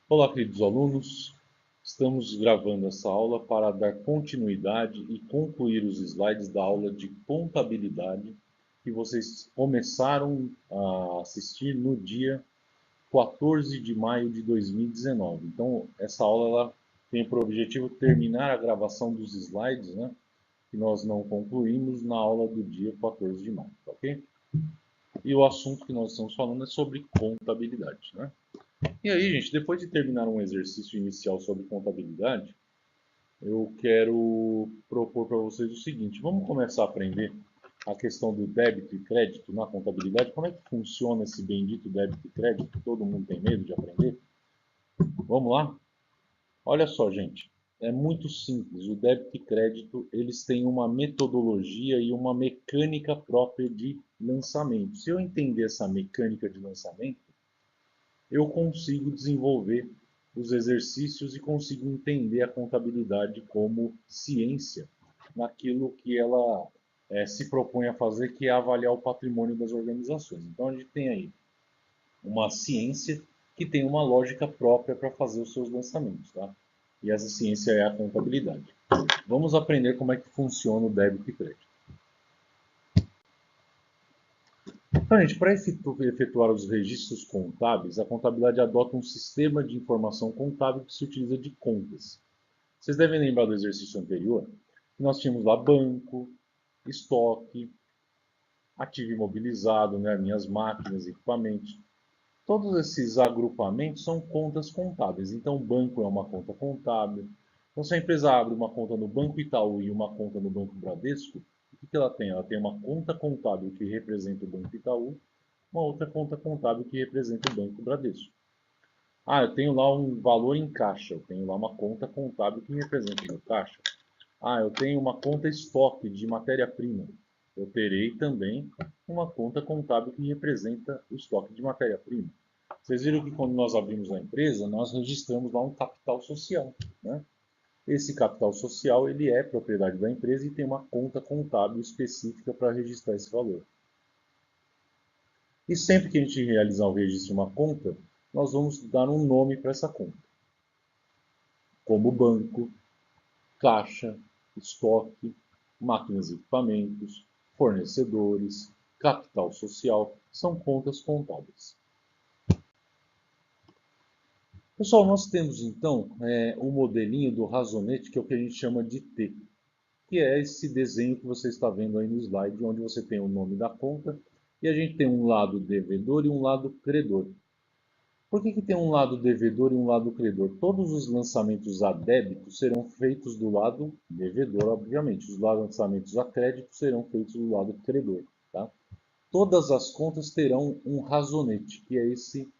Olá, queridos alunos. Estamos gravando essa aula para dar continuidade e concluir os slides da aula de contabilidade que vocês começaram a assistir no dia 14 de maio de 2019. Então, essa aula ela tem por objetivo terminar a gravação dos slides, né, que nós não concluímos na aula do dia 14 de maio, tá ok? E o assunto que nós estamos falando é sobre contabilidade, né? E aí, gente, depois de terminar um exercício inicial sobre contabilidade, eu quero propor para vocês o seguinte: vamos começar a aprender a questão do débito e crédito na contabilidade. Como é que funciona esse bendito débito e crédito? Todo mundo tem medo de aprender? Vamos lá? Olha só, gente, é muito simples. O débito e crédito, eles têm uma metodologia e uma mecânica própria de lançamento. Se eu entender essa mecânica de lançamento, eu consigo desenvolver os exercícios e consigo entender a contabilidade como ciência naquilo que ela se propõe a fazer, que é avaliar o patrimônio das organizações. Então a gente tem aí uma ciência que tem uma lógica própria para fazer os seus lançamentos, tá? E essa ciência é a contabilidade. Vamos aprender como é que funciona o débito e crédito. Então, gente, para efetuar os registros contábeis, a contabilidade adota um sistema de informação contábil que se utiliza de contas. Vocês devem lembrar do exercício anterior, que nós tínhamos lá banco, estoque, ativo imobilizado, né, minhas máquinas, equipamentos. Todos esses agrupamentos são contas contábeis. Então, o banco é uma conta contábil. Então, se a empresa abre uma conta no Banco Itaú e uma conta no Banco Bradesco, o que ela tem? Ela tem uma conta contábil que representa o Banco Itaú, uma outra conta contábil que representa o Banco Bradesco. Ah, eu tenho lá um valor em caixa, eu tenho lá uma conta contábil que representa o meu caixa. Ah, eu tenho uma conta estoque de matéria-prima. Eu terei também uma conta contábil que representa o estoque de matéria-prima. Vocês viram que quando nós abrimos a empresa, nós registramos lá um capital social, né? Esse capital social ele é propriedade da empresa e tem uma conta contábil específica para registrar esse valor. E sempre que a gente realizar o registro de uma conta, nós vamos dar um nome para essa conta, como banco, caixa, estoque, máquinas e equipamentos, fornecedores, capital social, são contas contábeis. Pessoal, nós temos então o modelinho do razonete, que é o que a gente chama de T, que é esse desenho que você está vendo aí no slide, onde você tem o nome da conta e a gente tem um lado devedor e um lado credor. Por que tem um lado devedor e um lado credor? Todos os lançamentos a débito serão feitos do lado devedor, obviamente. Os lançamentos a crédito serão feitos do lado credor. Tá? Todas as contas terão um razonete, que é esse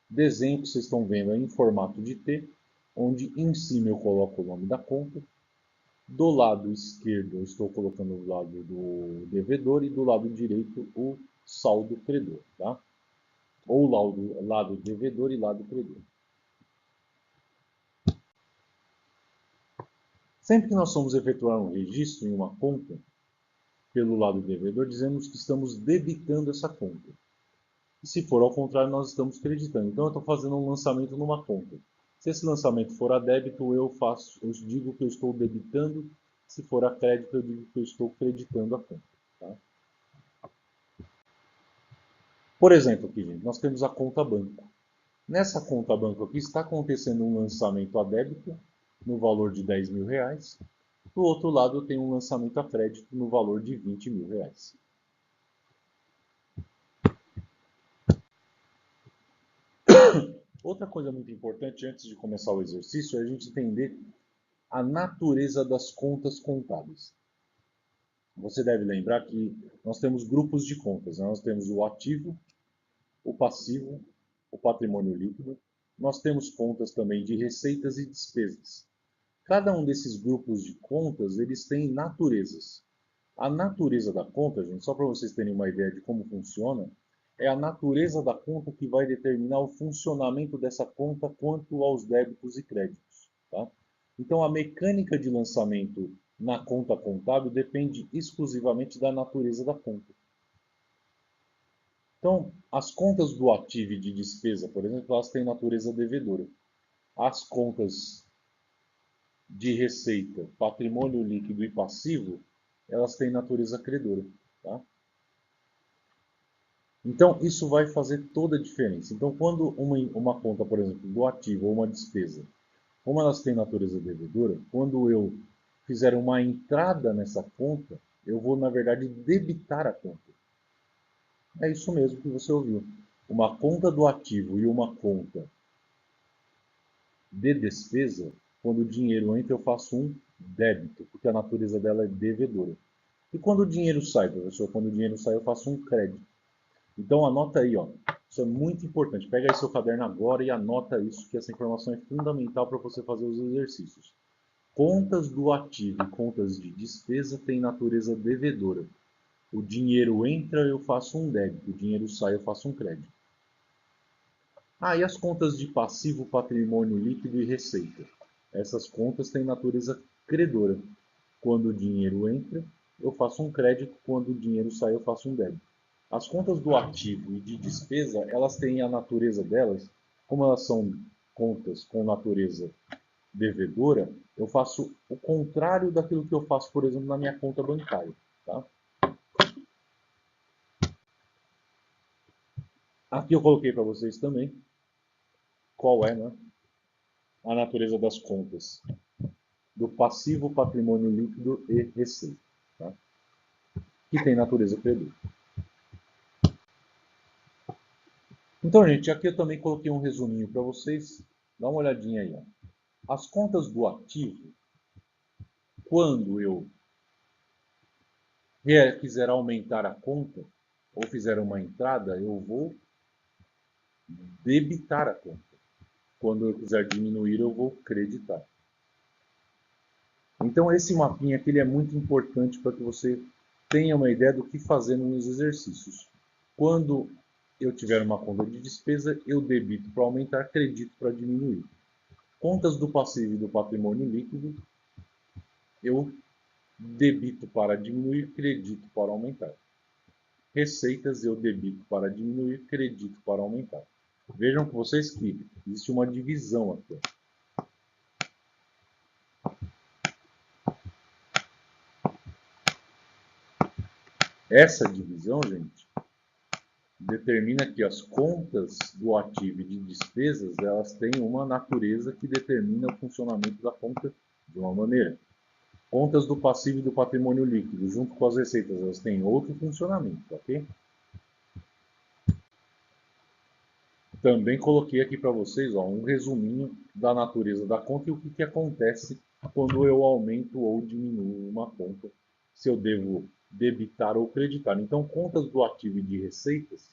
desenho que vocês estão vendo aí em formato de T, onde em cima eu coloco o nome da conta, do lado esquerdo eu estou colocando o lado do devedor e do lado direito o saldo credor. Tá? Ou lado devedor e lado credor. Sempre que nós vamos efetuar um registro em uma conta, pelo lado devedor, dizemos que estamos debitando essa conta. E se for ao contrário, nós estamos creditando. Então, eu estou fazendo um lançamento numa conta. Se esse lançamento for a débito, eu digo que eu estou debitando. Se for a crédito, eu digo que eu estou creditando a conta. Tá? Por exemplo, aqui, gente, nós temos a conta banco. Nessa conta banco aqui está acontecendo um lançamento a débito no valor de R$ 10.000. Do outro lado, eu tenho um lançamento a crédito no valor de R$ 20.000. Outra coisa muito importante antes de começar o exercício é a gente entender a natureza das contas contábeis. Você deve lembrar que nós temos grupos de contas. Né? Nós temos o ativo, o passivo, o patrimônio líquido. Nós temos contas também de receitas e despesas. Cada um desses grupos de contas, eles têm naturezas. A natureza da conta, gente, só para vocês terem uma ideia de como funciona, é a natureza da conta que vai determinar o funcionamento dessa conta quanto aos débitos e créditos. Tá? Então, a mecânica de lançamento na conta contábil depende exclusivamente da natureza da conta. Então, as contas do ativo e de despesa, por exemplo, elas têm natureza devedora. As contas de receita, patrimônio líquido e passivo, elas têm natureza credora. Tá? Então, isso vai fazer toda a diferença. Então, quando uma conta, por exemplo, do ativo ou uma despesa, como elas têm natureza devedora, quando eu fizer uma entrada nessa conta, eu vou, na verdade, debitar a conta. É isso mesmo que você ouviu. Uma conta do ativo e uma conta de despesa, quando o dinheiro entra, eu faço um débito, porque a natureza dela é devedora. E quando o dinheiro sai, professor? Quando o dinheiro sai, eu faço um crédito. Então anota aí, ó. Isso é muito importante. Pega aí seu caderno agora e anota isso, que essa informação é fundamental para você fazer os exercícios. Contas do ativo e contas de despesa têm natureza devedora. O dinheiro entra, eu faço um débito. O dinheiro sai, eu faço um crédito. E as contas de passivo, patrimônio líquido e receita? Essas contas têm natureza credora. Quando o dinheiro entra, eu faço um crédito. Quando o dinheiro sai, eu faço um débito. As contas do ativo e de despesa, elas têm a natureza delas, como elas são contas com natureza devedora, eu faço o contrário daquilo que eu faço, por exemplo, na minha conta bancária. Tá? Aqui eu coloquei para vocês também qual é, né, a natureza das contas do passivo, patrimônio líquido e receita, tá? Que tem natureza credora. Então, gente, aqui eu também coloquei um resuminho para vocês. Dá uma olhadinha aí. Ó. As contas do ativo, quando eu quiser aumentar a conta ou fizer uma entrada, eu vou debitar a conta. Quando eu quiser diminuir, eu vou creditar. Então, esse mapinha aqui ele é muito importante para que você tenha uma ideia do que fazer nos exercícios. Quando eu tiver uma conta de despesa, eu debito para aumentar, credito para diminuir. Contas do passivo e do patrimônio líquido, eu debito para diminuir, credito para aumentar. Receitas, eu debito para diminuir, credito para aumentar. Vejam que vocês que existe uma divisão aqui. Essa divisão, gente, determina que as contas do ativo e de despesas, elas têm uma natureza que determina o funcionamento da conta de uma maneira. Contas do passivo e do patrimônio líquido, junto com as receitas, elas têm outro funcionamento, ok? Também coloquei aqui para vocês um resuminho da natureza da conta e o que acontece quando eu aumento ou diminuo uma conta, se eu devo debitar ou creditar. Então, contas do ativo e de receitas,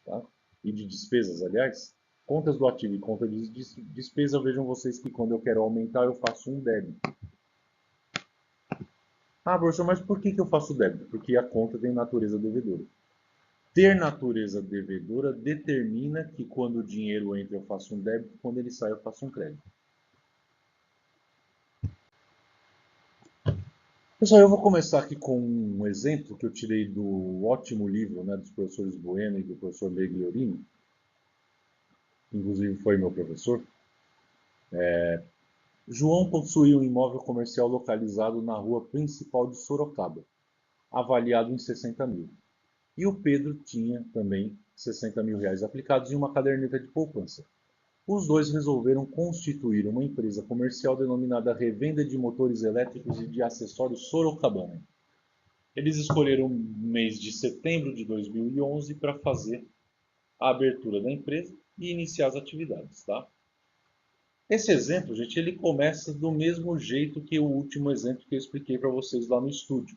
tá? E de despesas, aliás, contas do ativo e conta de despesa, vejam vocês que quando eu quero aumentar, eu faço um débito. Professor, mas por que eu faço débito? Porque a conta tem natureza devedora. Ter natureza devedora determina que quando o dinheiro entra eu faço um débito, quando ele sai eu faço um crédito. Pessoal, eu vou começar aqui com um exemplo que eu tirei do ótimo livro, né, dos professores Bueno e do professor Legliorini, que inclusive foi meu professor. João possuía um imóvel comercial localizado na rua principal de Sorocaba, avaliado em 60 mil. E o Pedro tinha também 60 mil reais aplicados em uma caderneta de poupança. Os dois resolveram constituir uma empresa comercial denominada Revenda de Motores Elétricos e de Acessórios Sorocabana. Eles escolheram o mês de setembro de 2011 para fazer a abertura da empresa e iniciar as atividades. Tá? Esse exemplo, gente, ele começa do mesmo jeito que o último exemplo que eu expliquei para vocês lá no estúdio.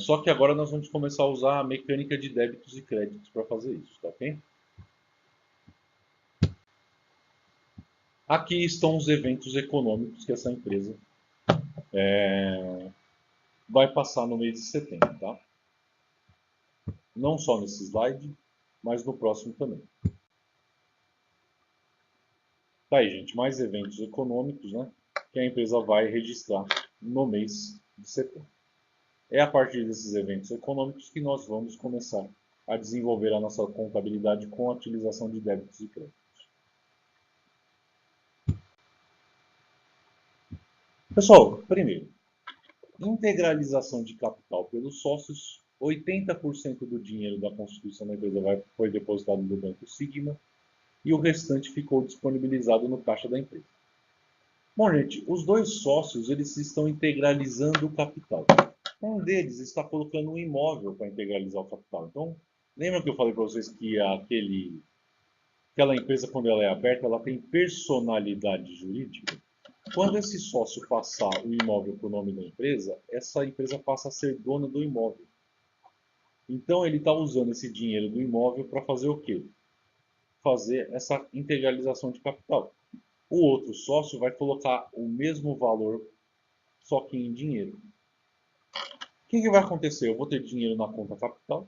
Só que agora nós vamos começar a usar a mecânica de débitos e créditos para fazer isso, tá ok? Aqui estão os eventos econômicos que essa empresa vai passar no mês de setembro, tá? Não só nesse slide, mas no próximo também. Tá aí, gente, mais eventos econômicos, né, que a empresa vai registrar no mês de setembro. É a partir desses eventos econômicos que nós vamos começar a desenvolver a nossa contabilidade com a utilização de débitos e créditos. Pessoal, primeiro, integralização de capital pelos sócios. 80% do dinheiro da constituição da empresa foi depositado no Banco Sigma e o restante ficou disponibilizado no caixa da empresa. Bom, gente, os dois sócios eles estão integralizando o capital. Um deles está colocando um imóvel para integralizar o capital. Então, lembra que eu falei para vocês que aquela empresa, quando ela é aberta, ela tem personalidade jurídica? Quando esse sócio passar o imóvel para o nome da empresa, essa empresa passa a ser dona do imóvel. Então, ele está usando esse dinheiro do imóvel para fazer o quê? Fazer essa integralização de capital. O outro sócio vai colocar o mesmo valor, só que em dinheiro. O que vai acontecer? Eu vou ter dinheiro na conta capital,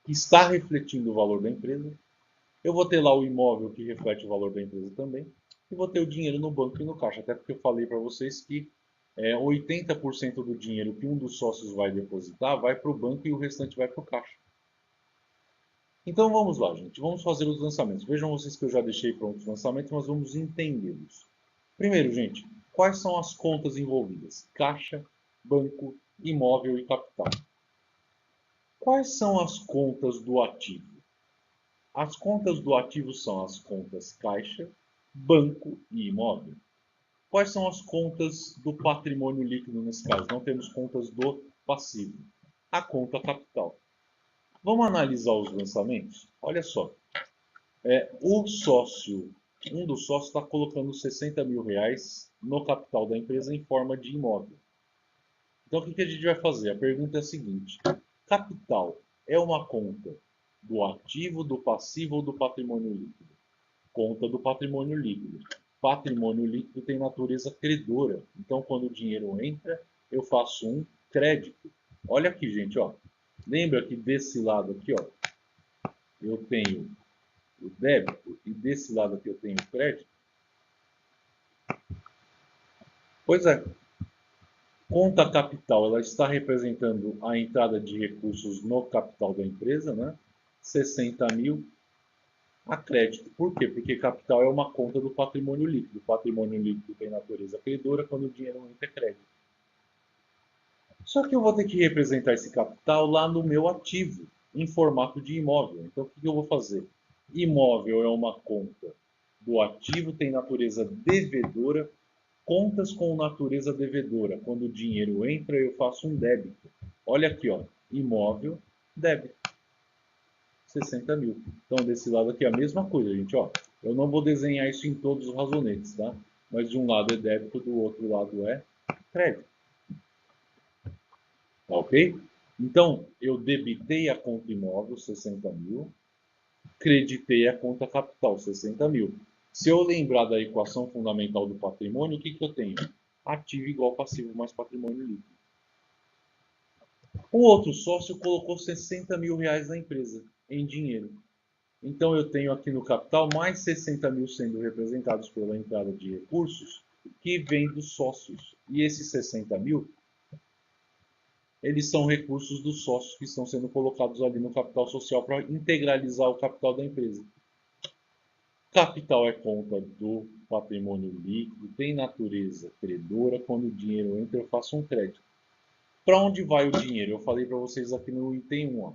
que está refletindo o valor da empresa. Eu vou ter lá o imóvel que reflete o valor da empresa também. E vou ter o dinheiro no banco e no caixa. Até porque eu falei para vocês que 80% do dinheiro que um dos sócios vai depositar vai para o banco e o restante vai para o caixa. Então vamos lá, gente. Vamos fazer os lançamentos. Vejam vocês que eu já deixei prontos os lançamentos, mas vamos entendê-los. Primeiro, gente, quais são as contas envolvidas? Caixa, banco, imóvel e capital. Quais são as contas do ativo? As contas do ativo são as contas caixa, banco e imóvel. Quais são as contas do patrimônio líquido nesse caso? Não temos contas do passivo. A conta capital. Vamos analisar os lançamentos? Olha só. Um dos sócios está colocando 60 mil reais no capital da empresa em forma de imóvel. Então o que a gente vai fazer? A pergunta é a seguinte: capital é uma conta do ativo, do passivo ou do patrimônio líquido? Conta do patrimônio líquido. Patrimônio líquido tem natureza credora. Então, quando o dinheiro entra, eu faço um crédito. Olha aqui, gente, ó. Lembra que desse lado aqui, ó, eu tenho o débito e desse lado aqui eu tenho o crédito? Pois é. Conta capital, ela está representando a entrada de recursos no capital da empresa, né? 60 mil a crédito. Por quê? Porque capital é uma conta do patrimônio líquido. O patrimônio líquido tem natureza credora, quando o dinheiro entra é crédito. Só que eu vou ter que representar esse capital lá no meu ativo, em formato de imóvel. Então, o que eu vou fazer? Imóvel é uma conta do ativo, tem natureza devedora. Contas com natureza devedora. Quando o dinheiro entra, eu faço um débito. Olha aqui, ó, imóvel, débito. 60 mil. Então, desse lado aqui é a mesma coisa, gente. Ó, eu não vou desenhar isso em todos os razonetes, tá? Mas de um lado é débito, do outro lado é crédito. Tá ok? Então, eu debitei a conta imóvel, 60 mil. Creditei a conta capital, 60 mil. Se eu lembrar da equação fundamental do patrimônio, o que eu tenho? Ativo igual passivo mais patrimônio líquido. O outro sócio colocou 60 mil reais na empresa, em dinheiro. Então eu tenho aqui no capital mais 60 mil sendo representados pela entrada de recursos que vem dos sócios. E esses 60 mil, eles são recursos dos sócios que estão sendo colocados ali no capital social para integralizar o capital da empresa. Capital é conta do patrimônio líquido, tem natureza credora. Quando o dinheiro entra, eu faço um crédito. Para onde vai o dinheiro? Eu falei para vocês aqui no item 1. Ó.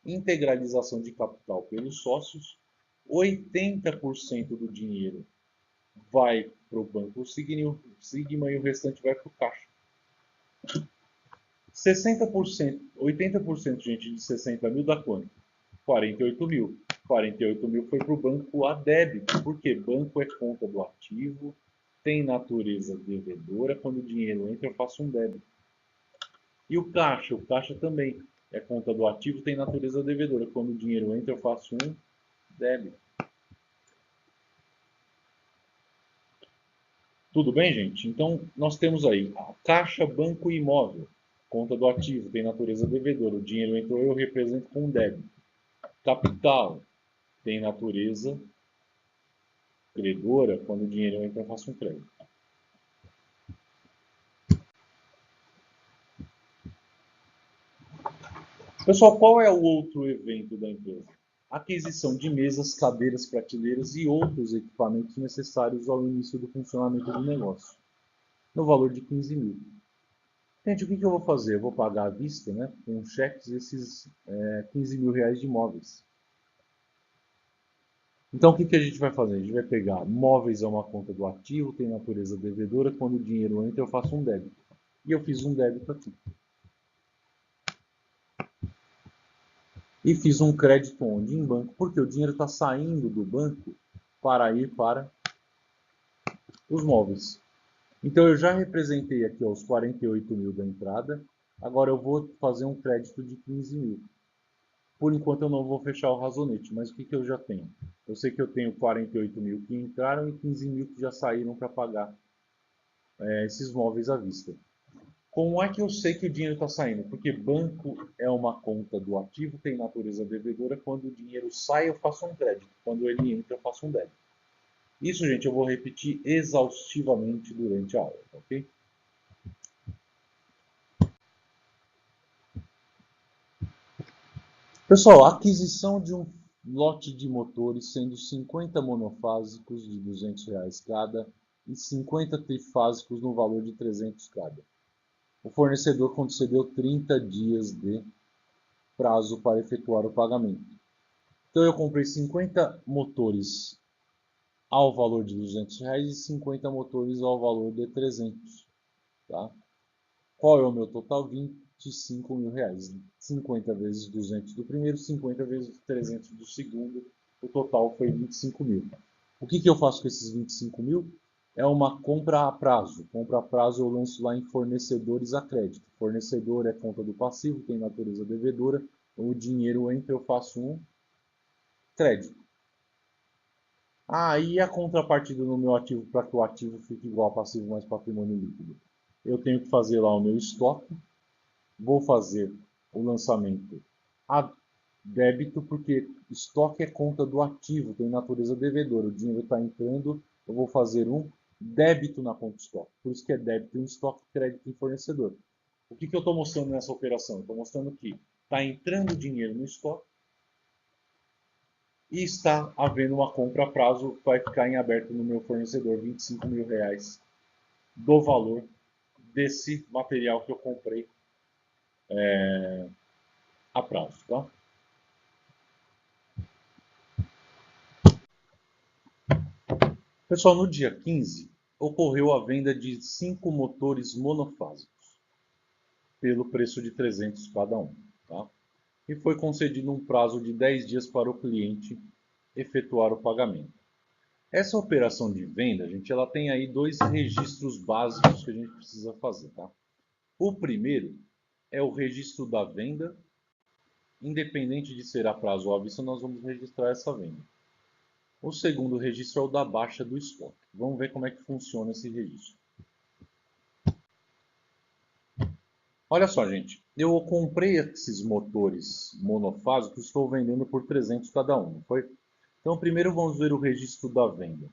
Integralização de capital pelos sócios. 80% do dinheiro vai para o Banco Sigma e o restante vai para o caixa. 60%, 80%, gente, de 60 mil dá quanto? 48 mil. 48 mil foi para o banco a débito. Por quê? Banco é conta do ativo, tem natureza devedora. Quando o dinheiro entra, eu faço um débito. E o caixa também é conta do ativo, tem natureza devedora. Quando o dinheiro entra, eu faço um débito. Tudo bem, gente? Então, nós temos aí caixa, banco e imóvel. Conta do ativo, tem natureza devedora. O dinheiro entrou, eu represento com um débito. Capital, tem natureza credora. Quando o dinheiro entra, eu faço um crédito. Pessoal, qual é o outro evento da empresa? Aquisição de mesas, cadeiras, prateleiras e outros equipamentos necessários ao início do funcionamento do negócio, no valor de 15 mil. Gente, o que eu vou fazer? Eu vou pagar à vista, né, com cheques, esses 15 mil reais de imóveis. Então, o que a gente vai fazer? A gente vai pegar móveis é uma conta do ativo, tem natureza devedora, quando o dinheiro entra eu faço um débito. E eu fiz um débito aqui. E fiz um crédito onde? Em banco, porque o dinheiro está saindo do banco para ir para os móveis. Então, eu já representei aqui ó, os 48 mil da entrada, agora eu vou fazer um crédito de 15 mil. Por enquanto eu não vou fechar o razonete, mas o que eu já tenho? Eu sei que eu tenho 48 mil que entraram e 15 mil que já saíram para pagar esses móveis à vista. Como é que eu sei que o dinheiro está saindo? Porque banco é uma conta do ativo, tem natureza devedora. Quando o dinheiro sai, eu faço um crédito. Quando ele entra, eu faço um débito. Isso, gente, eu vou repetir exaustivamente durante a aula, ok? Pessoal, aquisição de um lote de motores, sendo 50 monofásicos de R$ 200 cada e 50 trifásicos no valor de 300 cada. O fornecedor concedeu 30 dias de prazo para efetuar o pagamento. Então eu comprei 50 motores ao valor de R$ 200 e 50 motores ao valor de 300. Tá? Qual é o meu total? 25 mil reais. 50 vezes 200 do primeiro, 50 vezes 300 do segundo. O total foi 25 mil. O que eu faço com esses 25 mil? É uma compra a prazo. Compra a prazo eu lanço lá em fornecedores a crédito. Fornecedor é conta do passivo, tem natureza devedora. O dinheiro entra, eu faço um crédito. E a contrapartida no meu ativo para que o ativo fique igual a passivo mais patrimônio líquido? Eu tenho que fazer lá o meu estoque. Vou fazer o lançamento a débito, porque estoque é conta do ativo, tem natureza devedora. O dinheiro está entrando, eu vou fazer um débito na conta estoque. Por isso que é débito em estoque, crédito em fornecedor. O que eu estou mostrando nessa operação? Estou mostrando que está entrando dinheiro no estoque e está havendo uma compra a prazo, vai ficar em aberto no meu fornecedor 25 mil reais do valor desse material que eu comprei a prazo. Tá? Pessoal, no dia 15, ocorreu a venda de 5 motores monofásicos, pelo preço de 300 cada um. Tá? E foi concedido um prazo de 10 dias para o cliente efetuar o pagamento. Essa operação de venda, gente, ela tem aí dois registros básicos que a gente precisa fazer. Tá? O primeiro é o registro da venda. Independente de ser a prazo ou à vista, nós vamos registrar essa venda. O segundo registro é o da baixa do estoque. Vamos ver como é que funciona esse registro. Olha só, gente. Eu comprei esses motores monofásicos, estou vendendo por 300 cada um, não foi? Então, primeiro vamos ver o registro da venda.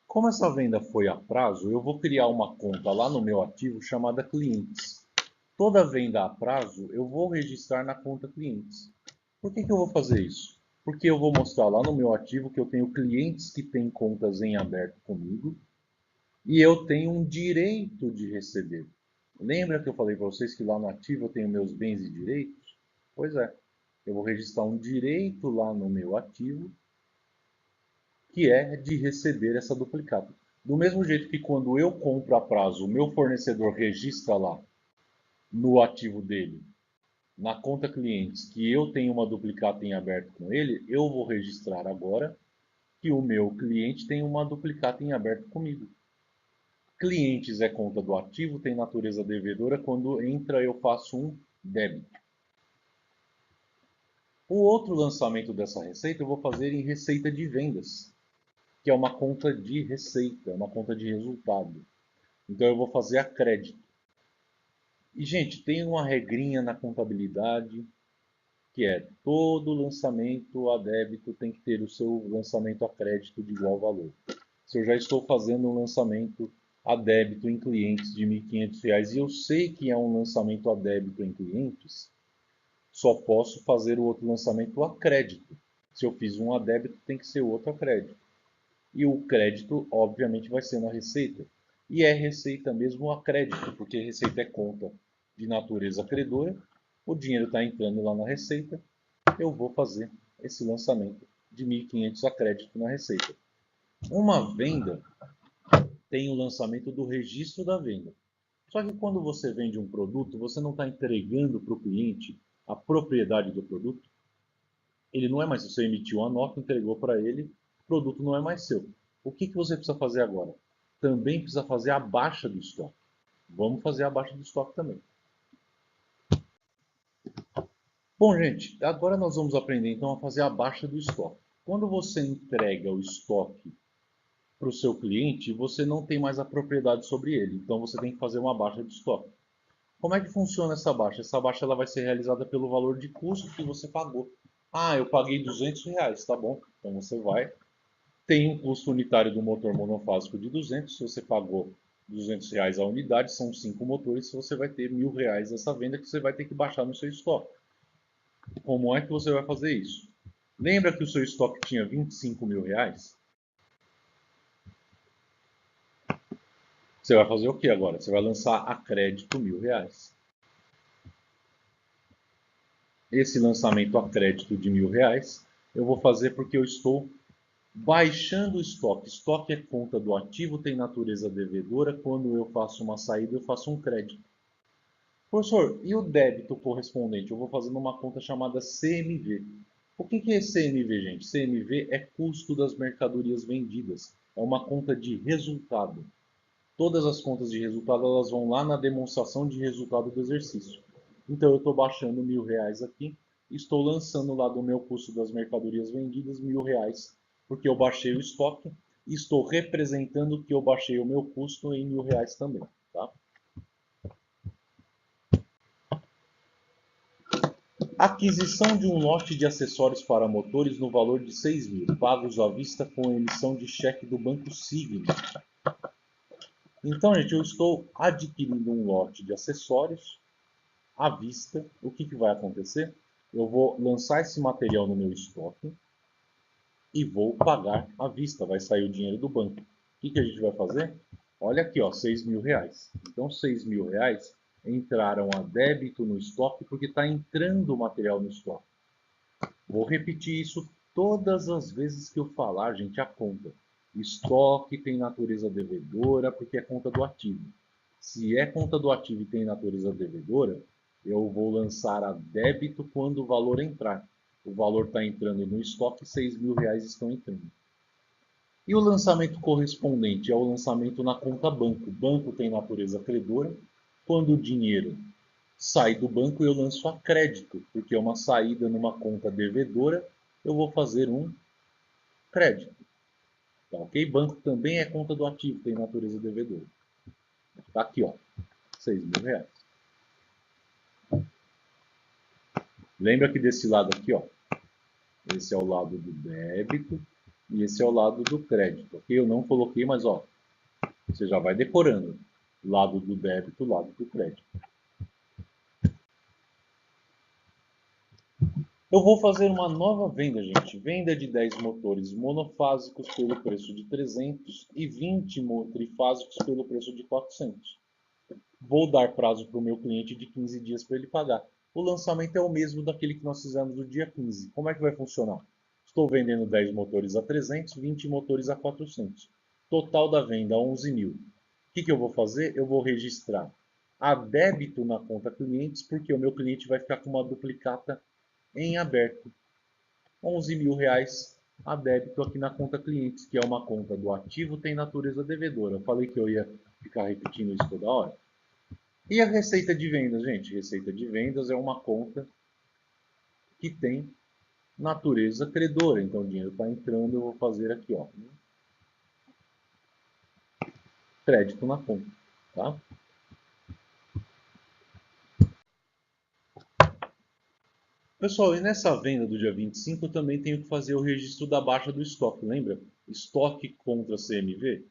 Como essa venda foi a prazo, eu vou criar uma conta lá no meu ativo chamada clientes. Toda venda a prazo, eu vou registrar na conta clientes. Por que eu vou fazer isso? Porque eu vou mostrar lá no meu ativo que eu tenho clientes que têm contas em aberto comigo e eu tenho um direito de receber. Lembra que eu falei para vocês que lá no ativo eu tenho meus bens e direitos? Pois é, eu vou registrar um direito lá no meu ativo que é de receber essa duplicata. Do mesmo jeito que quando eu compro a prazo, o meu fornecedor registra lá no ativo dele, na conta clientes, que eu tenho uma duplicata em aberto com ele, eu vou registrar agora que o meu cliente tem uma duplicata em aberto comigo. Clientes é conta do ativo, tem natureza devedora, quando entra eu faço um débito. O outro lançamento dessa receita eu vou fazer em receita de vendas, que é uma conta de receita, uma conta de resultado. Então eu vou fazer a crédito. E, gente, tem uma regrinha na contabilidade que é todo lançamento a débito tem que ter o seu lançamento a crédito de igual valor. Se eu já estou fazendo um lançamento a débito em clientes de R$ 1.500 e eu sei que é um lançamento a débito em clientes, só posso fazer o outro lançamento a crédito. Se eu fiz um a débito, tem que ser o outro a crédito. E o crédito, obviamente, vai ser na receita. E é receita mesmo a crédito, porque receita é conta de natureza credora. O dinheiro está entrando lá na receita. Eu vou fazer esse lançamento de 1.500 a crédito na receita. Uma venda tem o lançamento do registro da venda. Só que quando você vende um produto, você não está entregando para o cliente a propriedade do produto. Ele não é mais, você emitiu uma nota, entregou para ele, o produto não é mais seu. O que você precisa fazer agora? Também precisa fazer a baixa do estoque. Vamos fazer a baixa do estoque também. Bom, gente, agora nós vamos aprender então a fazer a baixa do estoque. Quando você entrega o estoque para o seu cliente, você não tem mais a propriedade sobre ele. Então você tem que fazer uma baixa de estoque. Como é que funciona essa baixa? Essa baixa ela vai ser realizada pelo valor de custo que você pagou. Ah, eu paguei R$ 200, tá bom. Então você vai. Tem um custo unitário do motor monofásico de 200. Se você pagou R$ 200 a unidade, são 5 motores. Você vai ter R$ 1.000 dessa venda que você vai ter que baixar no seu estoque. Como é que você vai fazer isso? Lembra que o seu estoque tinha R$ 25.000? Você vai fazer o que agora? Você vai lançar a crédito R$ 1.000. Esse lançamento a crédito de R$ 1.000 eu vou fazer porque eu estou baixando o estoque. Estoque é conta do ativo, tem natureza devedora. Quando eu faço uma saída, eu faço um crédito. Professor, e o débito correspondente? Eu vou fazer numa conta chamada CMV. O que é CMV, gente? CMV é custo das mercadorias vendidas. É uma conta de resultado. Todas as contas de resultado elas vão lá na demonstração de resultado do exercício. Então eu estou baixando R$ 1.000 aqui, estou lançando lá do meu custo das mercadorias vendidas R$ 1.000, porque eu baixei o estoque e estou representando que eu baixei o meu custo em R$ 1.000 também. Tá? Aquisição de um lote de acessórios para motores no valor de 6.000, pagos à vista com emissão de cheque do Banco Signo. Então, gente, eu estou adquirindo um lote de acessórios à vista. O que vai acontecer? Eu vou lançar esse material no meu estoque e vou pagar à vista. Vai sair o dinheiro do banco. O que a gente vai fazer? Olha aqui, ó, R$ 6.000. Então, R$ 6.000 entraram a débito no estoque porque está entrando o material no estoque. Vou repetir isso todas as vezes que eu falar, gente, a conta. Estoque tem natureza devedora porque é conta do ativo. Se é conta do ativo e tem natureza devedora, eu vou lançar a débito quando o valor entrar. O valor está entrando no estoque, R$ 6.000 estão entrando. E o lançamento correspondente é o lançamento na conta banco. O banco tem natureza credora. Quando o dinheiro sai do banco, eu lanço a crédito, porque é uma saída numa conta devedora, eu vou fazer um crédito. Tá, ok? Banco também é conta do ativo, tem natureza devedora. Tá aqui, ó, R$ 6.000. Lembra que desse lado aqui, ó, esse é o lado do débito e esse é o lado do crédito, ok? Eu não coloquei, mas ó, você já vai decorando. Lado do débito, lado do crédito. Eu vou fazer uma nova venda, gente. Venda de 10 motores monofásicos pelo preço de 300 e 20 trifásicos pelo preço de 400. Vou dar prazo para o meu cliente de 15 dias para ele pagar. O lançamento é o mesmo daquele que nós fizemos no dia 15. Como é que vai funcionar? Estou vendendo 10 motores a 300, 20 motores a 400. Total da venda, 11.000. O que eu vou fazer? Eu vou registrar a débito na conta clientes, porque o meu cliente vai ficar com uma duplicata em aberto. R$ 11.000 a débito aqui na conta clientes, que é uma conta do ativo, tem natureza devedora. Eu falei que eu ia ficar repetindo isso toda hora. E a receita de vendas, gente? Receita de vendas é uma conta que tem natureza credora. Então o dinheiro está entrando, eu vou fazer aqui, ó, crédito na conta. Tá? Pessoal, e nessa venda do dia 25 eu também tenho que fazer o registro da baixa do estoque, lembra? Estoque contra CMV.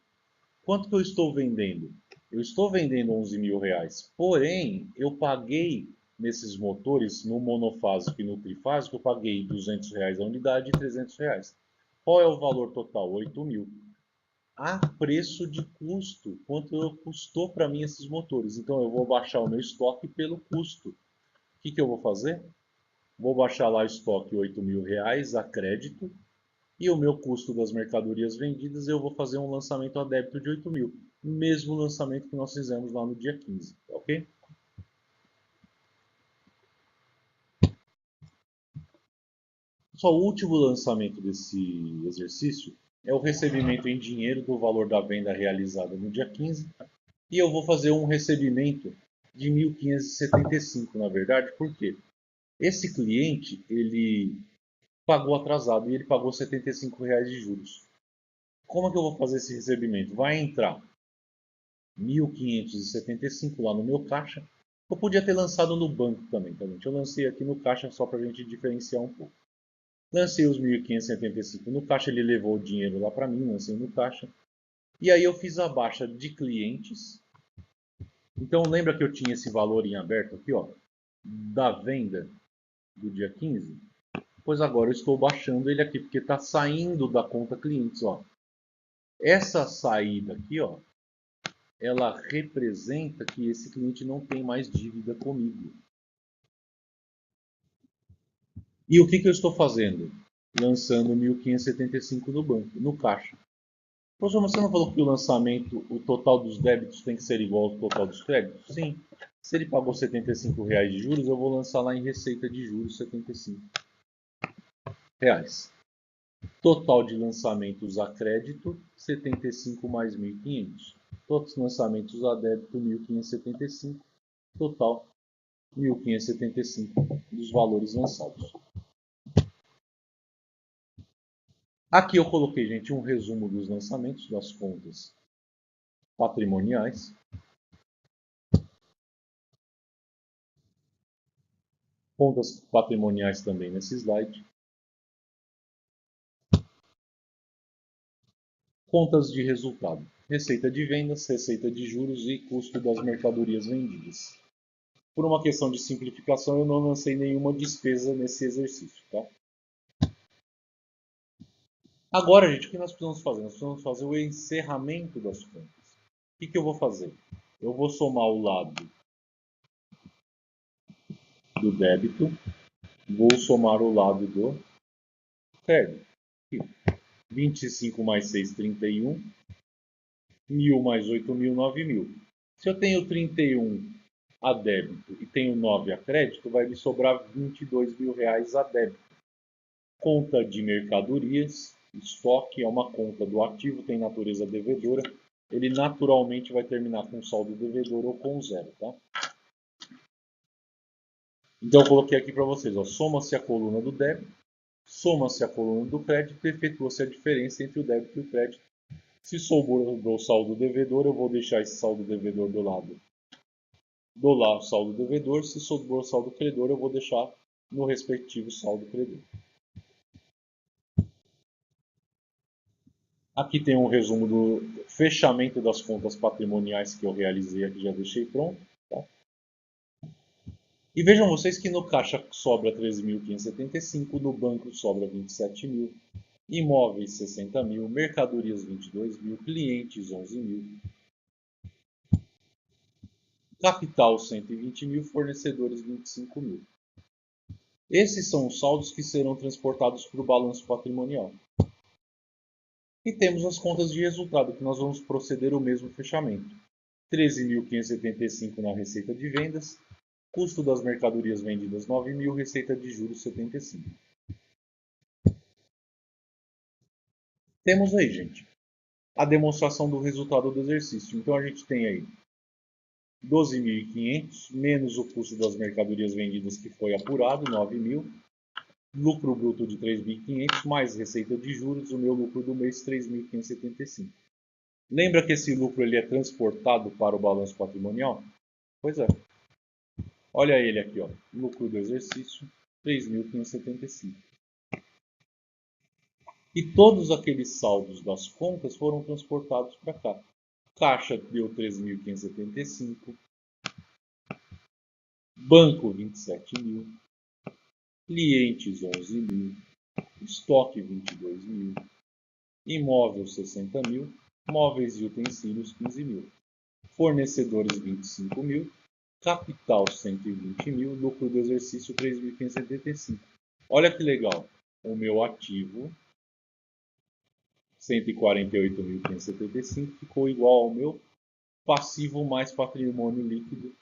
Quanto que eu estou vendendo? Eu estou vendendo R$ 11.000, porém eu paguei nesses motores, no monofásico e no trifásico, eu paguei R$ 200 a unidade e R$ 300. Qual é o valor total? 8.000. A preço de custo. Quanto custou para mim esses motores? Então eu vou baixar o meu estoque pelo custo. O que eu vou fazer? Vou baixar lá o estoque R$ 8.000 a crédito. E o meu custo das mercadorias vendidas, eu vou fazer um lançamento a débito de 8.000. Mesmo lançamento que nós fizemos lá no dia 15, ok? Só o último lançamento desse exercício é o recebimento em dinheiro do valor da venda realizada no dia 15. E eu vou fazer um recebimento de 1.575, na verdade, por quê? Esse cliente, ele pagou atrasado e ele pagou R$ 75 de juros. Como é que eu vou fazer esse recebimento? Vai entrar 1.575 lá no meu caixa. Eu podia ter lançado no banco também, tá, gente? Eu lancei aqui no caixa só para a gente diferenciar um pouco. Lancei os 1.575 no caixa, ele levou o dinheiro lá para mim, lancei no caixa. E aí eu fiz a baixa de clientes. Então lembra que eu tinha esse valor em aberto aqui, ó, da venda do dia 15? Pois agora eu estou baixando ele aqui, porque está saindo da conta clientes, ó. Essa saída aqui, ó, ela representa que esse cliente não tem mais dívida comigo. E o que eu estou fazendo? Lançando 1.575 no banco, no caixa. Professor, você não falou que o lançamento, o total dos débitos tem que ser igual ao total dos créditos? Sim. Se ele pagou R$ 75 de juros, eu vou lançar lá em receita de juros R$ 75. Total de lançamentos a crédito, 75 mais 1.500. Todos os lançamentos a débito, 1.575. Total, 1.575 dos valores lançados. Aqui eu coloquei, gente, um resumo dos lançamentos das contas patrimoniais. Contas patrimoniais também nesse slide. Contas de resultado. Receita de vendas, receita de juros e custo das mercadorias vendidas. Por uma questão de simplificação, eu não lancei nenhuma despesa nesse exercício, tá? Agora, gente, o que nós precisamos fazer? Nós precisamos fazer o encerramento das contas. O que eu vou fazer? Eu vou somar o lado do débito, vou somar o lado do crédito. 25 mais 6, 31. 1.000 mais 8.000, 9.000. Se eu tenho 31 a débito e tenho 9 a crédito, vai me sobrar R$ 22.000 a débito. Conta de mercadorias, estoque é uma conta do ativo, tem natureza devedora. Ele naturalmente vai terminar com saldo devedor ou com zero, tá? Então eu coloquei aqui para vocês, ó, soma-se a coluna do débito, soma-se a coluna do crédito e efetua-se a diferença entre o débito e o crédito. Se sobrou o saldo devedor, eu vou deixar esse saldo devedor do lado do saldo devedor. Se sobrou o saldo credor, eu vou deixar no respectivo saldo credor. Aqui tem um resumo do fechamento das contas patrimoniais que eu realizei aqui, já deixei pronto. Tá? E vejam vocês que no caixa sobra 13.575, no banco sobra 27.000, imóveis 60.000, mercadorias 22.000, clientes 11.000, capital 120.000, fornecedores 25.000. Esses são os saldos que serão transportados para o balanço patrimonial. E temos as contas de resultado, que nós vamos proceder o mesmo fechamento. 13.575 na receita de vendas, custo das mercadorias vendidas 9.000, receita de juros 75. Temos aí, gente, a demonstração do resultado do exercício. Então a gente tem aí 12.500 menos o custo das mercadorias vendidas que foi apurado, 9.000. Lucro bruto de 3.500 mais receita de juros, o meu lucro do mês 3.575. Lembra que esse lucro ele é transportado para o balanço patrimonial? Pois é. Olha ele aqui, ó. Lucro do exercício 3.575. E todos aqueles saldos das contas foram transportados para cá. Caixa deu 13.575. banco 27 mil, clientes 11 mil, estoque 22 mil, imóvel 60 mil, móveis e utensílios 15 mil, fornecedores 25 mil, capital 120 mil, lucro do exercício 3.575. Olha que legal, o meu ativo 148.575 ficou igual ao meu passivo mais patrimônio líquido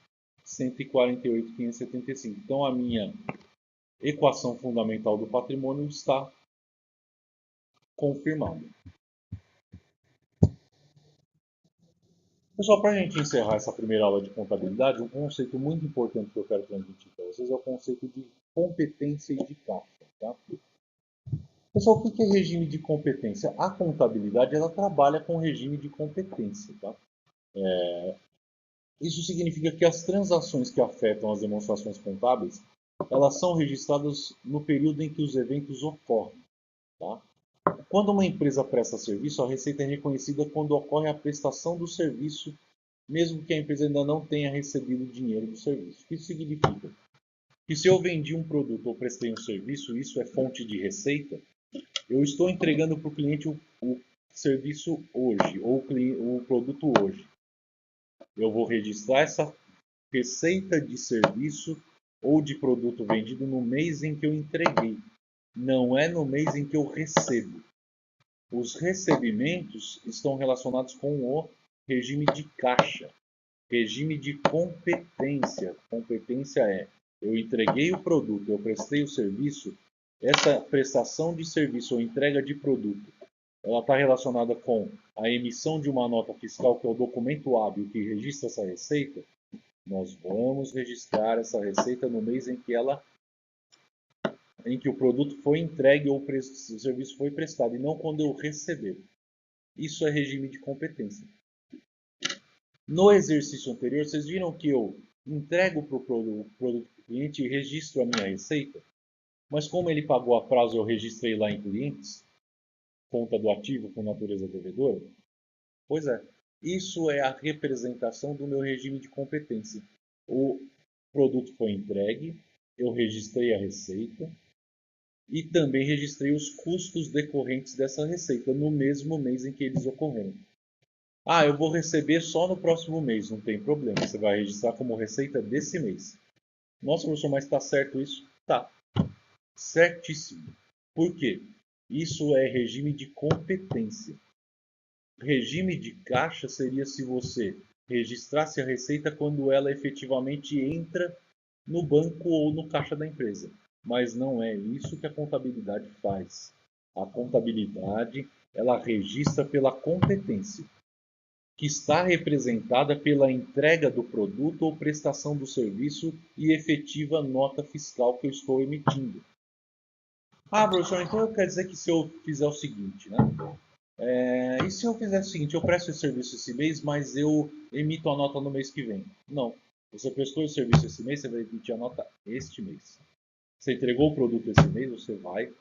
148.575. Então a minha equação fundamental do patrimônio está confirmada. Pessoal, para a gente encerrar essa primeira aula de contabilidade, um conceito muito importante que eu quero transmitir para vocês é o conceito de competência e de caixa. Tá? Pessoal, o que é regime de competência? A contabilidade ela trabalha com regime de competência. Tá? Isso significa que as transações que afetam as demonstrações contábeis elas são registradas no período em que os eventos ocorrem. Tá? Quando uma empresa presta serviço, a receita é reconhecida quando ocorre a prestação do serviço, mesmo que a empresa ainda não tenha recebido o dinheiro do serviço. O que isso significa? Que se eu vendi um produto ou prestei um serviço, isso é fonte de receita, eu estou entregando para o cliente o serviço hoje, ou o produto hoje. Eu vou registrar essa receita de serviço ou de produto vendido no mês em que eu entreguei. Não é no mês em que eu recebo. Os recebimentos estão relacionados com o regime de caixa, regime de competência. Competência é, eu entreguei o produto, eu prestei o serviço, essa prestação de serviço ou entrega de produto, ela está relacionada com a emissão de uma nota fiscal, que é o documento hábil que registra essa receita. Nós vamos registrar essa receita no mês em que o produto foi entregue ou o serviço foi prestado, e não quando eu receber. Isso é regime de competência. No exercício anterior, vocês viram que eu entrego para o produto para o cliente e registro a minha receita, mas como ele pagou a prazo, eu registrei lá em clientes, conta do ativo com natureza devedora? Pois é, isso é a representação do meu regime de competência. O produto foi entregue, eu registrei a receita e também registrei os custos decorrentes dessa receita no mesmo mês em que eles ocorreram. Ah, eu vou receber só no próximo mês, não tem problema. Você vai registrar como receita desse mês. Nossa, professor, mas está certo isso? Tá. Certíssimo. Por quê? Isso é regime de competência. Regime de caixa seria se você registrasse a receita quando ela efetivamente entra no banco ou no caixa da empresa. Mas não é isso que a contabilidade faz. A contabilidade, ela registra pela competência, que está representada pela entrega do produto ou prestação do serviço e efetiva nota fiscal que eu estou emitindo. Ah, professor, então quer dizer que se eu fizer o seguinte, né? E se eu fizer o seguinte, eu presto esse serviço esse mês, mas eu emito a nota no mês que vem? Não. Você prestou o serviço esse mês, você vai emitir a nota este mês. Você entregou o produto esse mês, você vai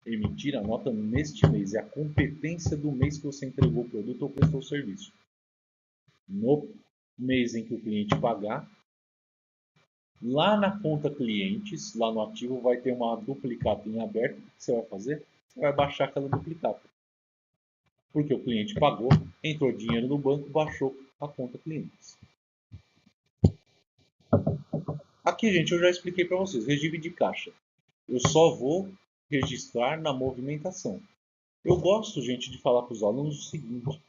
emitir a nota neste mês. É a competência do mês que você entregou o produto ou prestou o serviço. No mês em que o cliente pagar, lá na conta clientes, lá no ativo, vai ter uma duplicata em aberto. O que você vai fazer? Você vai baixar aquela duplicata. Porque o cliente pagou, entrou dinheiro no banco, baixou a conta clientes. Aqui, gente, eu já expliquei para vocês. Regime de caixa. Eu só vou registrar na movimentação. Eu gosto, gente, de falar para os alunos o seguinte.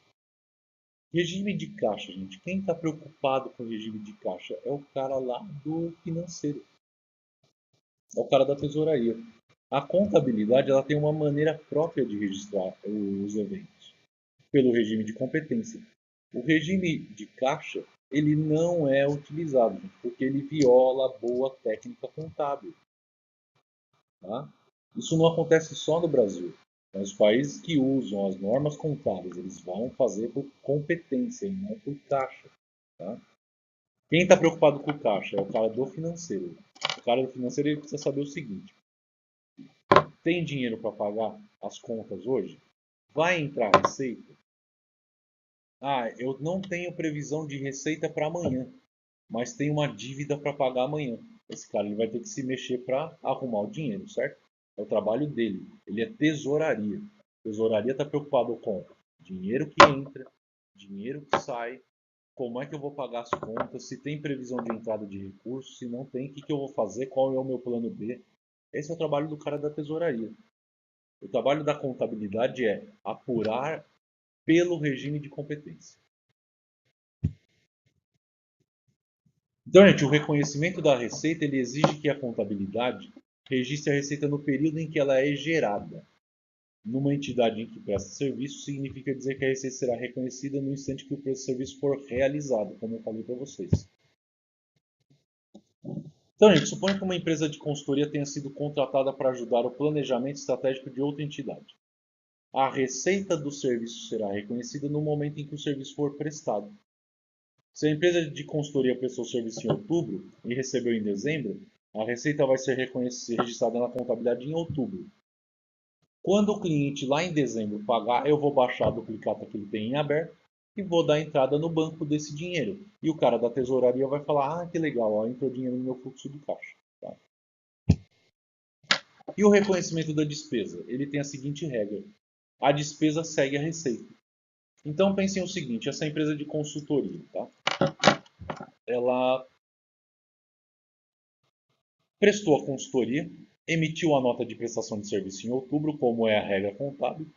Regime de caixa, gente. Quem está preocupado com o regime de caixa é o cara lá do financeiro. É o cara da tesouraria. A contabilidade ela tem uma maneira própria de registrar os eventos, pelo regime de competência. O regime de caixa ele não é utilizado, gente, porque ele viola a boa técnica contábil. Tá? Isso não acontece só no Brasil. Os países que usam as normas contábeis, eles vão fazer por competência e não por caixa. Tá? Quem está preocupado com o caixa é o cara do financeiro. O cara do financeiro ele precisa saber o seguinte: tem dinheiro para pagar as contas hoje? Vai entrar receita? Ah, eu não tenho previsão de receita para amanhã. mas tem uma dívida para pagar amanhã. Esse cara ele vai ter que se mexer para arrumar o dinheiro, certo? É o trabalho dele. Ele é tesouraria. Tesouraria está preocupado com dinheiro que entra, dinheiro que sai, como é que eu vou pagar as contas, se tem previsão de entrada de recursos, se não tem, o que eu vou fazer, qual é o meu plano B. Esse é o trabalho do cara da tesouraria. O trabalho da contabilidade é apurar pelo regime de competência. Então, gente, o reconhecimento da receita ele exige que a contabilidade registre a receita no período em que ela é gerada. Numa entidade em que presta serviço, significa dizer que a receita será reconhecida no instante que o preço de serviço for realizado, como eu falei para vocês. Então, gente, suponha que uma empresa de consultoria tenha sido contratada para ajudar o planejamento estratégico de outra entidade. A receita do serviço será reconhecida no momento em que o serviço for prestado. Se a empresa de consultoria prestou serviço em outubro e recebeu em dezembro, a receita vai ser registrada na contabilidade em outubro. Quando o cliente lá em dezembro pagar, eu vou baixar a duplicata que ele tem em aberto e vou dar entrada no banco desse dinheiro. E o cara da tesouraria vai falar, que legal, ó, entrou dinheiro no meu fluxo de caixa. Tá? E o reconhecimento da despesa? Ele tem a seguinte regra. A despesa segue a receita. Então pensem o seguinte, essa empresa de consultoria, tá? Ela prestou a consultoria, emitiu a nota de prestação de serviço em outubro, como é a regra contábil,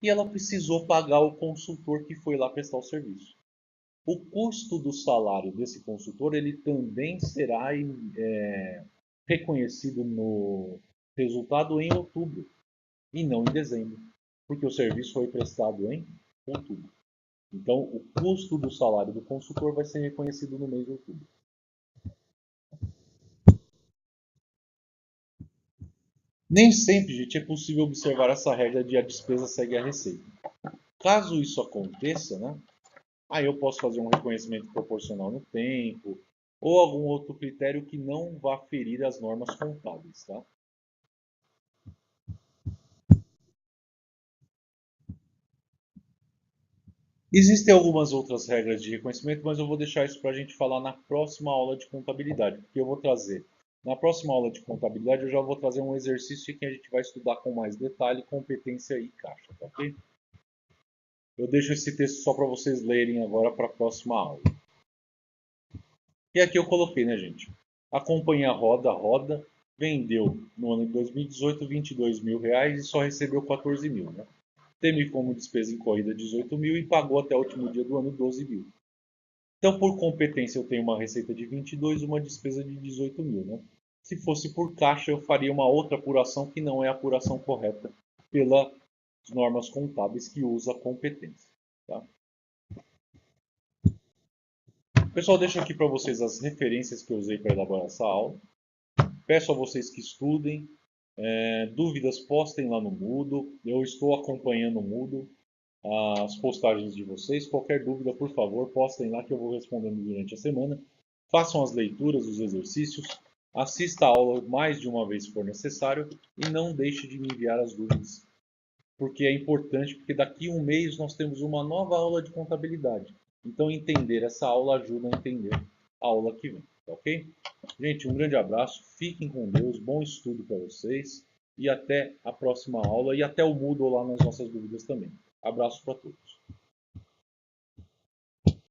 e ela precisou pagar o consultor que foi lá prestar o serviço. O custo do salário desse consultor ele também será reconhecido no resultado em outubro e não em dezembro, porque o serviço foi prestado em outubro. Então, o custo do salário do consultor vai ser reconhecido no mês de outubro. Nem sempre, gente, é possível observar essa regra de a despesa segue a receita. Caso isso aconteça, né, aí eu posso fazer um reconhecimento proporcional no tempo ou algum outro critério que não vá ferir as normas contábeis, tá? Existem algumas outras regras de reconhecimento, mas eu vou deixar isso para a gente falar na próxima aula de contabilidade, porque eu vou trazer. Na próxima aula de contabilidade, eu já vou trazer um exercício em que a gente vai estudar com mais detalhe competência e caixa, tá ok? Eu deixo esse texto só para vocês lerem agora para a próxima aula. E aqui eu coloquei, né, gente? A companhia Roda vendeu no ano de 2018 R$ 22 mil e só recebeu 14 mil, né? Teve como despesa incorrida 18 mil e pagou até o último dia do ano 12 mil. Então, por competência, eu tenho uma receita de 22 e uma despesa de 18 mil, né? Se fosse por caixa, eu faria uma outra apuração que não é a apuração correta pelas normas contábeis que usa a competência. Tá? Pessoal, deixo aqui para vocês as referências que eu usei para elaborar essa aula. Peço a vocês que estudem. Dúvidas, postem lá no Moodle. Eu estou acompanhando o Moodle, as postagens de vocês. Qualquer dúvida, por favor, postem lá que eu vou respondendo durante a semana. Façam as leituras, os exercícios. Assista a aula mais de uma vez se for necessário. E não deixe de me enviar as dúvidas. Porque é importante, porque daqui a um mês nós temos uma nova aula de contabilidade. Então, entender essa aula ajuda a entender a aula que vem, tá ok? Gente, um grande abraço, fiquem com Deus, bom estudo para vocês e até a próxima aula e até o Moodle lá nas nossas dúvidas também. Abraço para todos.